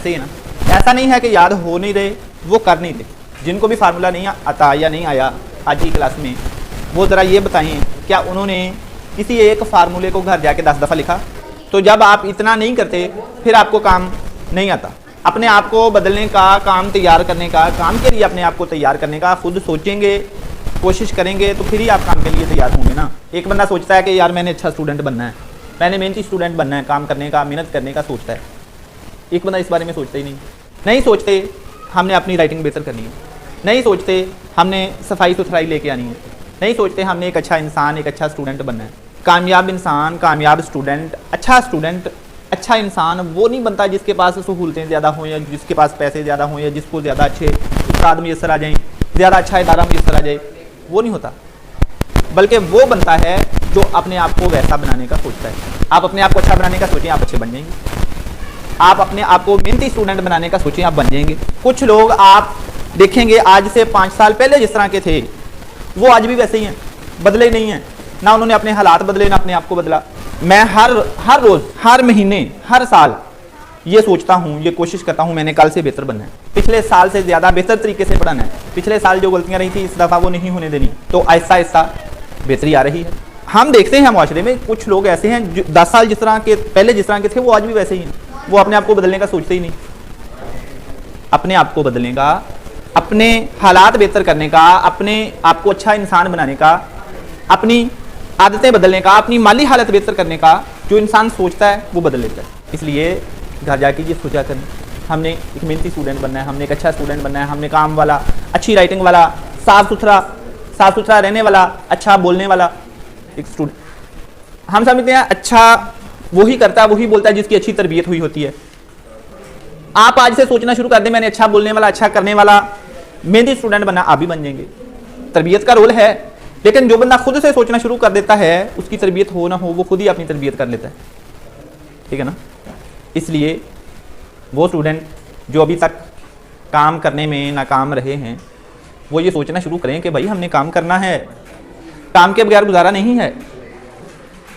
ऐसे ही है ना। ऐसा नहीं है कि याद हो नहीं रहे, वो कर नहीं रहे। जिनको भी फार्मूला नहीं आता या नहीं आया आज की क्लास में, वो ज़रा ये बताएं क्या उन्होंने किसी एक फार्मूले को घर जाके 10 दफ़ा लिखा? तो जब आप इतना नहीं करते फिर आपको काम नहीं आता। अपने आप को बदलने का, काम तैयार करने का, काम के लिए अपने आप को तैयार करने का खुद सोचेंगे, कोशिश करेंगे तो फिर ही आप काम के लिए तैयार होंगे ना। एक बंदा सोचता है कि यार मैंने अच्छा स्टूडेंट बनना है, मैंने मेहनती स्टूडेंट बनना है, काम करने का, मेहनत करने का सोचता है। एक बंदा इस बारे में सोचता ही नहीं सोचते हमने अपनी राइटिंग बेहतर करनी है, नहीं सोचते हमने सफाई सुथराई लेके आनी है, नहीं सोचते हमने एक अच्छा इंसान, एक अच्छा स्टूडेंट बनना है। कामयाब इंसान, कामयाब स्टूडेंट, अच्छा इंसान वो नहीं बनता जिसके पास सहूलतें ज़्यादा हों या जिसके पास पैसे ज़्यादा हों या जिसको ज़्यादा अच्छे उस्ताद मुयस्सर आ जाएँ, ज़्यादा अच्छा इदारा मुयस्सर आ जाए, वो नहीं होता। बल्कि वो बनता है जो अपने आप को वैसा बनाने का सोचता है। आप अपने आप को अच्छा बनाने का सोचें, आप अच्छे बन जाएंगे। आप अपने आप को मेहनती स्टूडेंट बनाने का सोचें, आप बन जाएंगे। कुछ लोग आप देखेंगे आज से 5 साल पहले जिस तरह के थे वो आज भी वैसे ही हैं, बदले नहीं हैं। ना उन्होंने अपने हालात बदले, ना अपने आप को बदला। मैं हर रोज़, हर महीने, हर साल ये सोचता हूँ, ये कोशिश करता हूँ मैंने कल से बेहतर बनना है, पिछले साल से ज़्यादा बेहतर तरीके से पढ़ना है, पिछले साल जो गलतियाँ रही थी इस दफ़ा वो नहीं होने देनी। तो आहिस्ता आहिस्ता बेहतरी आ रही है। हम देखते हैं माशरे में कुछ लोग ऐसे हैं जो 10 साल जिस तरह के पहले जिस तरह के थे वो आज भी वैसे ही हैं। वो अपने आप को बदलने का सोचते ही नहीं। अपने आप को बदलने का, अपने हालात बेहतर करने का, अपने आप को अच्छा इंसान बनाने का, अपनी आदतें बदलने का, अपनी माली हालत बेहतर करने का जो इंसान सोचता है वो बदल लेता है। इसलिए घर जाके ये सोचा करें हमने एक मेहनती स्टूडेंट बनना है, हमने एक अच्छा स्टूडेंट बनना है, हमने काम वाला, अच्छी राइटिंग वाला, साफ़ सुथरा रहने वाला, अच्छा बोलने वाला एक स्टूडेंट। हम समझते हैं अच्छा वही करता है, वही बोलता है जिसकी अच्छी तरबियत हुई होती है। आप आज से सोचना शुरू कर दें मैंने अच्छा बोलने वाला, अच्छा करने वाला, मेहनती स्टूडेंट बनना, आप भी बन जाएंगे। तरबियत का रोल है, लेकिन जो बंदा खुद से सोचना शुरू कर देता है उसकी तरबियत हो ना हो वो खुद ही अपनी तरबियत कर लेता है। ठीक है ना। इसलिए वो स्टूडेंट जो अभी तक काम करने में नाकाम रहे हैं वो ये सोचना शुरू करें कि भाई हमने काम करना है, काम के बगैर गुजारा नहीं है।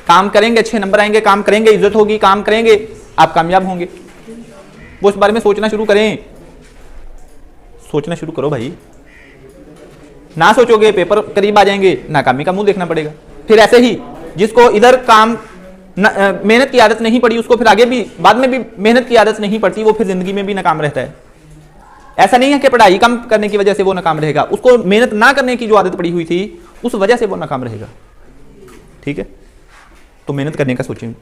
काम करेंगे अच्छे नंबर आएंगे, काम करेंगे इज्जत होगी, काम करेंगे आप कामयाब होंगे। वो इस बारे में सोचना शुरू करें, सोचना शुरू करो भाई। ना सोचोगे पेपर करीब आ जाएंगे, नाकामी का मुंह देखना पड़ेगा। फिर ऐसे ही जिसको इधर काम मेहनत की आदत नहीं पड़ी उसको फिर आगे भी बाद में भी मेहनत की आदत नहीं पड़ती, वो फिर जिंदगी में भी नाकाम रहता है। ऐसा नहीं है कि पढ़ाई कम करने की वजह से वो नाकाम रहेगा, उसको मेहनत ना करने की जो आदत पड़ी हुई थी उस वजह से वो नाकाम रहेगा। ठीक है, तो मेहनत करने का सोचें।